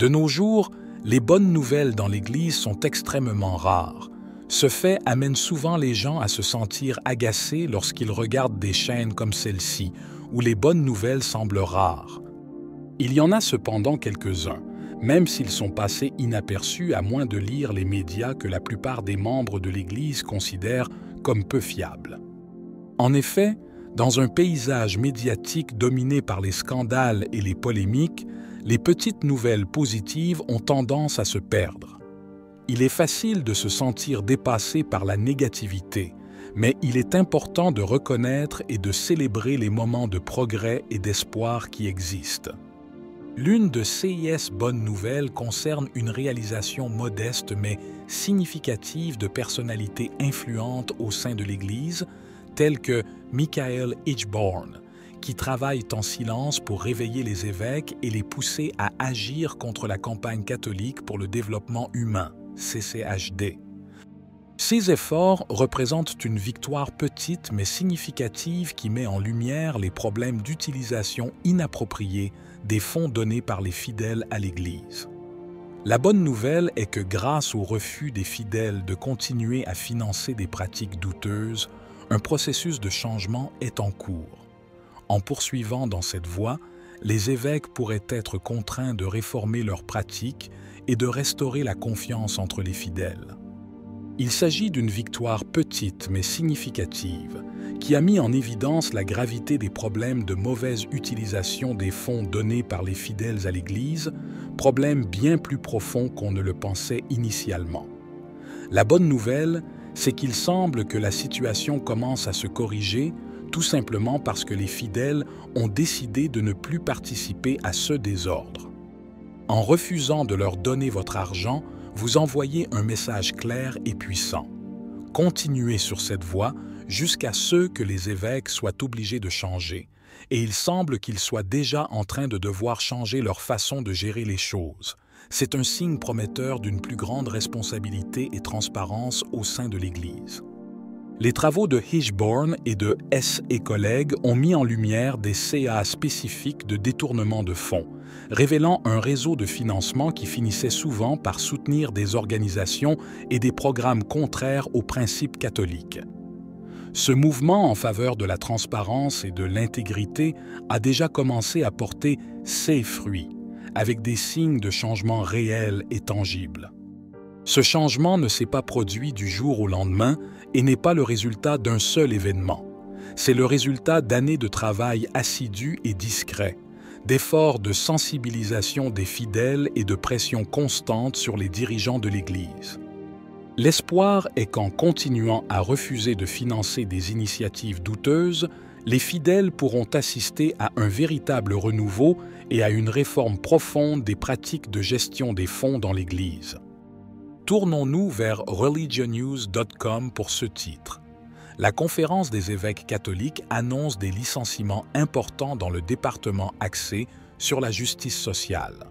De nos jours, les bonnes nouvelles dans l'Église sont extrêmement rares. Ce fait amène souvent les gens à se sentir agacés lorsqu'ils regardent des chaînes comme celle-ci, où les bonnes nouvelles semblent rares. Il y en a cependant quelques-uns, même s'ils sont passés inaperçus à moins de lire les médias que la plupart des membres de l'Église considèrent comme peu fiables. En effet, dans un paysage médiatique dominé par les scandales et les polémiques, les petites nouvelles positives ont tendance à se perdre. Il est facile de se sentir dépassé par la négativité, mais il est important de reconnaître et de célébrer les moments de progrès et d'espoir qui existent. L'une de CIS Bonnes Nouvelles concerne une réalisation modeste mais significative de personnalités influentes au sein de l'Église, telles que Michael Hitchborn, qui travaillent en silence pour réveiller les évêques et les pousser à agir contre la campagne catholique pour le développement humain, CCHD. Ces efforts représentent une victoire petite mais significative qui met en lumière les problèmes d'utilisation inappropriée des fonds donnés par les fidèles à l'Église. La bonne nouvelle est que grâce au refus des fidèles de continuer à financer des pratiques douteuses, un processus de changement est en cours. En poursuivant dans cette voie, les évêques pourraient être contraints de réformer leurs pratiques et de restaurer la confiance entre les fidèles. Il s'agit d'une victoire petite mais significative qui a mis en évidence la gravité des problèmes de mauvaise utilisation des fonds donnés par les fidèles à l'Église, problèmes bien plus profonds qu'on ne le pensait initialement. La bonne nouvelle, c'est qu'il semble que la situation commence à se corriger tout simplement parce que les fidèles ont décidé de ne plus participer à ce désordre. En refusant de leur donner votre argent, vous envoyez un message clair et puissant. Continuez sur cette voie jusqu'à ce que les évêques soient obligés de changer, et il semble qu'ils soient déjà en train de devoir changer leur façon de gérer les choses. C'est un signe prometteur d'une plus grande responsabilité et transparence au sein de l'Église. Les travaux de Hitchborn et de S. et collègues ont mis en lumière des CA spécifiques de détournement de fonds, révélant un réseau de financement qui finissait souvent par soutenir des organisations et des programmes contraires aux principes catholiques. Ce mouvement en faveur de la transparence et de l'intégrité a déjà commencé à porter ses fruits, avec des signes de changement réels et tangibles. Ce changement ne s'est pas produit du jour au lendemain et n'est pas le résultat d'un seul événement. C'est le résultat d'années de travail assidu et discret, d'efforts de sensibilisation des fidèles et de pression constante sur les dirigeants de l'Église. L'espoir est qu'en continuant à refuser de financer des initiatives douteuses, les fidèles pourront assister à un véritable renouveau et à une réforme profonde des pratiques de gestion des fonds dans l'Église. Tournons-nous vers religionnews.com pour ce titre. La Conférence des évêques catholiques annonce des licenciements importants dans le département axé sur la justice sociale.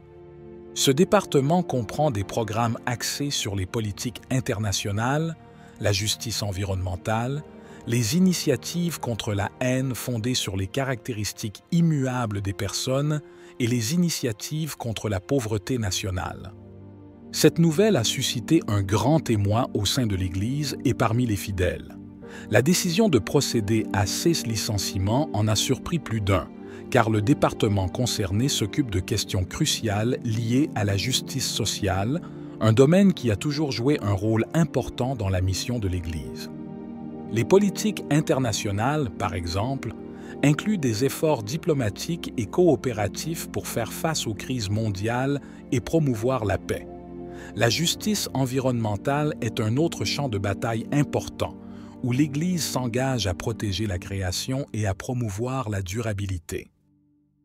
Ce département comprend des programmes axés sur les politiques internationales, la justice environnementale, les initiatives contre la haine fondées sur les caractéristiques immuables des personnes et les initiatives contre la pauvreté nationale. Cette nouvelle a suscité un grand émoi au sein de l'Église et parmi les fidèles. La décision de procéder à ces licenciements en a surpris plus d'un, car le département concerné s'occupe de questions cruciales liées à la justice sociale, un domaine qui a toujours joué un rôle important dans la mission de l'Église. Les politiques internationales, par exemple, incluent des efforts diplomatiques et coopératifs pour faire face aux crises mondiales et promouvoir la paix. La justice environnementale est un autre champ de bataille important, où l'Église s'engage à protéger la création et à promouvoir la durabilité.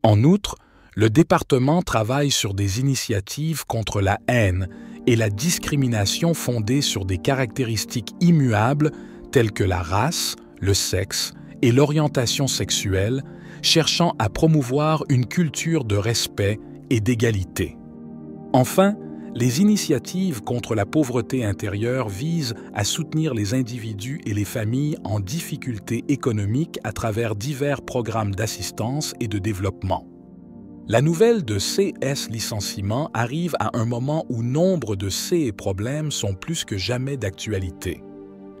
En outre, le département travaille sur des initiatives contre la haine et la discrimination fondée sur des caractéristiques immuables telles que la race, le sexe et l'orientation sexuelle, cherchant à promouvoir une culture de respect et d'égalité. Enfin, les initiatives contre la pauvreté intérieure visent à soutenir les individus et les familles en difficulté économique à travers divers programmes d'assistance et de développement. La nouvelle de CS licenciement arrive à un moment où nombre de ces problèmes sont plus que jamais d'actualité.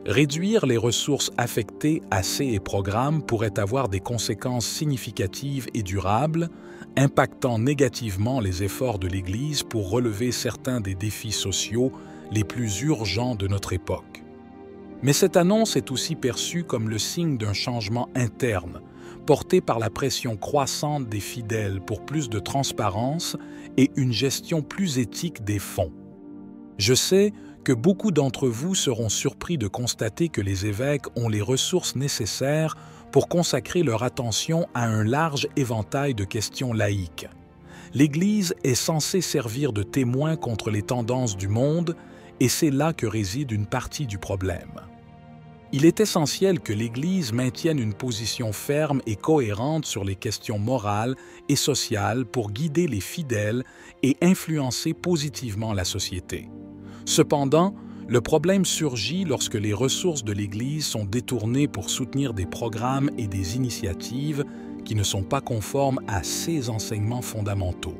Réduire les ressources affectées à ces programmes pourrait avoir des conséquences significatives et durables, impactant négativement les efforts de l'Église pour relever certains des défis sociaux les plus urgents de notre époque. Mais cette annonce est aussi perçue comme le signe d'un changement interne, porté par la pression croissante des fidèles pour plus de transparence et une gestion plus éthique des fonds. Je sais que beaucoup d'entre vous seront surpris de constater que les évêques ont les ressources nécessaires pour consacrer leur attention à un large éventail de questions laïques. L'Église est censée servir de témoin contre les tendances du monde, et c'est là que réside une partie du problème. Il est essentiel que l'Église maintienne une position ferme et cohérente sur les questions morales et sociales pour guider les fidèles et influencer positivement la société. Cependant, le problème surgit lorsque les ressources de l'Église sont détournées pour soutenir des programmes et des initiatives qui ne sont pas conformes à ces enseignements fondamentaux.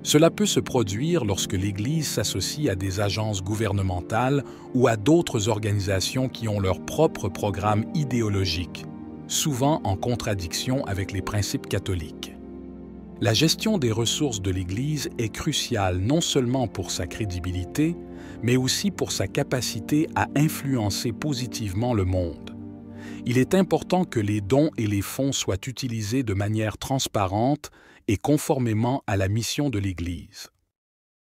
Cela peut se produire lorsque l'Église s'associe à des agences gouvernementales ou à d'autres organisations qui ont leur propre programme idéologique, souvent en contradiction avec les principes catholiques. La gestion des ressources de l'Église est cruciale non seulement pour sa crédibilité, mais aussi pour sa capacité à influencer positivement le monde. Il est important que les dons et les fonds soient utilisés de manière transparente et conformément à la mission de l'Église.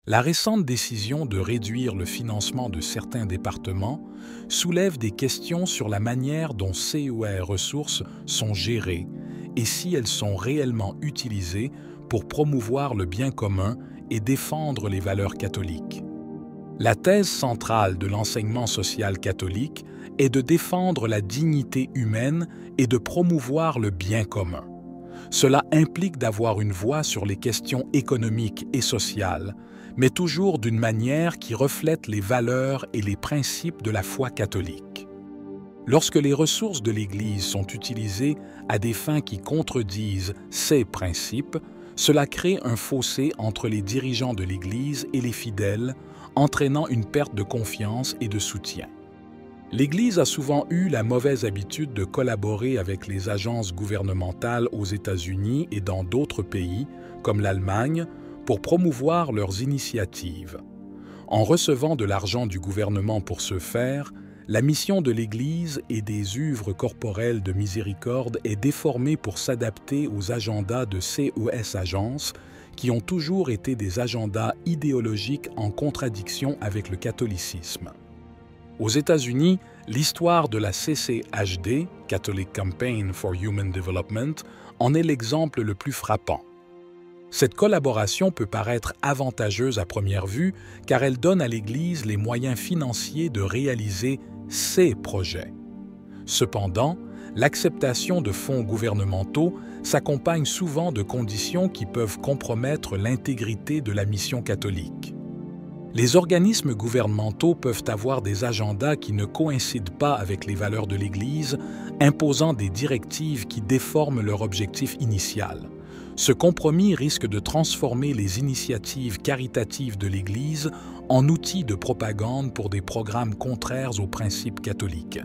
La récente décision de réduire le financement de certains départements soulève des questions sur la manière dont ces ressources sont gérées et si elles sont réellement utilisées pour promouvoir le bien commun et défendre les valeurs catholiques. La thèse centrale de l'enseignement social catholique est de défendre la dignité humaine et de promouvoir le bien commun. Cela implique d'avoir une voix sur les questions économiques et sociales, mais toujours d'une manière qui reflète les valeurs et les principes de la foi catholique. Lorsque les ressources de l'Église sont utilisées à des fins qui contredisent ces principes, cela crée un fossé entre les dirigeants de l'Église et les fidèles, entraînant une perte de confiance et de soutien. L'Église a souvent eu la mauvaise habitude de collaborer avec les agences gouvernementales aux États-Unis et dans d'autres pays, comme l'Allemagne, pour promouvoir leurs initiatives. En recevant de l'argent du gouvernement pour ce faire, la mission de l'Église et des œuvres corporelles de miséricorde est déformée pour s'adapter aux agendas de ces agences qui ont toujours été des agendas idéologiques en contradiction avec le catholicisme. Aux États-Unis, l'histoire de la CCHD, Catholic Campaign for Human Development, en est l'exemple le plus frappant. Cette collaboration peut paraître avantageuse à première vue car elle donne à l'Église les moyens financiers de réaliser ses projets. Cependant, l'acceptation de fonds gouvernementaux s'accompagne souvent de conditions qui peuvent compromettre l'intégrité de la mission catholique. Les organismes gouvernementaux peuvent avoir des agendas qui ne coïncident pas avec les valeurs de l'Église, imposant des directives qui déforment leur objectif initial. Ce compromis risque de transformer les initiatives caritatives de l'Église en outils de propagande pour des programmes contraires aux principes catholiques.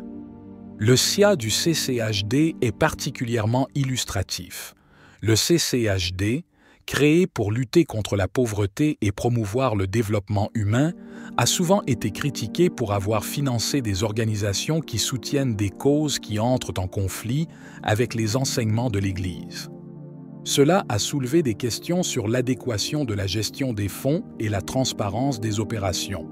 Le SIA du CCHD est particulièrement illustratif. Le CCHD, créé pour lutter contre la pauvreté et promouvoir le développement humain, a souvent été critiqué pour avoir financé des organisations qui soutiennent des causes qui entrent en conflit avec les enseignements de l'Église. Cela a soulevé des questions sur l'adéquation de la gestion des fonds et la transparence des opérations.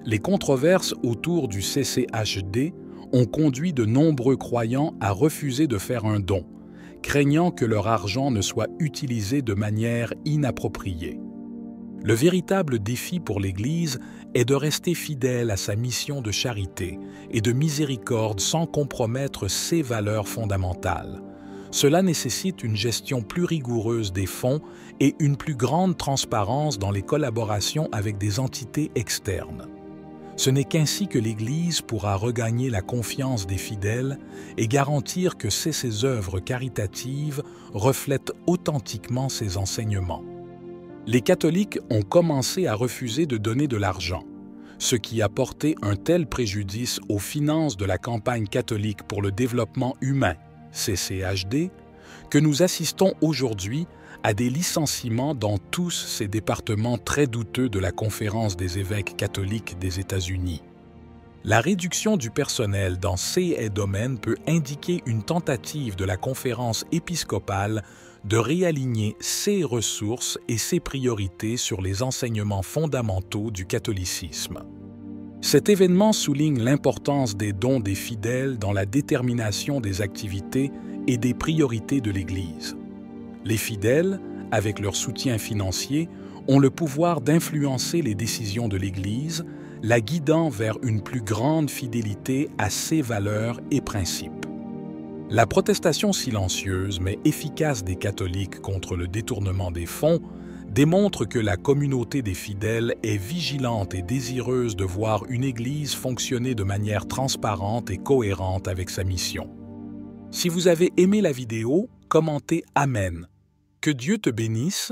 Les controverses autour du CCHD ont conduit de nombreux croyants à refuser de faire un don, craignant que leur argent ne soit utilisé de manière inappropriée. Le véritable défi pour l'Église est de rester fidèle à sa mission de charité et de miséricorde sans compromettre ses valeurs fondamentales. Cela nécessite une gestion plus rigoureuse des fonds et une plus grande transparence dans les collaborations avec des entités externes. Ce n'est qu'ainsi que l'Église pourra regagner la confiance des fidèles et garantir que ses œuvres caritatives reflètent authentiquement ses enseignements. Les catholiques ont commencé à refuser de donner de l'argent, ce qui a porté un tel préjudice aux finances de la campagne catholique pour le développement humain, CCHD, que nous assistons aujourd'hui à des licenciements dans tous ces départements très douteux de la Conférence des évêques catholiques des États-Unis. La réduction du personnel dans ces domaines peut indiquer une tentative de la Conférence épiscopale de réaligner ses ressources et ses priorités sur les enseignements fondamentaux du catholicisme. Cet événement souligne l'importance des dons des fidèles dans la détermination des activités et des priorités de l'Église. Les fidèles, avec leur soutien financier, ont le pouvoir d'influencer les décisions de l'Église, la guidant vers une plus grande fidélité à ses valeurs et principes. La protestation silencieuse mais efficace des catholiques contre le détournement des fonds démontre que la communauté des fidèles est vigilante et désireuse de voir une Église fonctionner de manière transparente et cohérente avec sa mission. Si vous avez aimé la vidéo, commentez Amen. Que Dieu te bénisse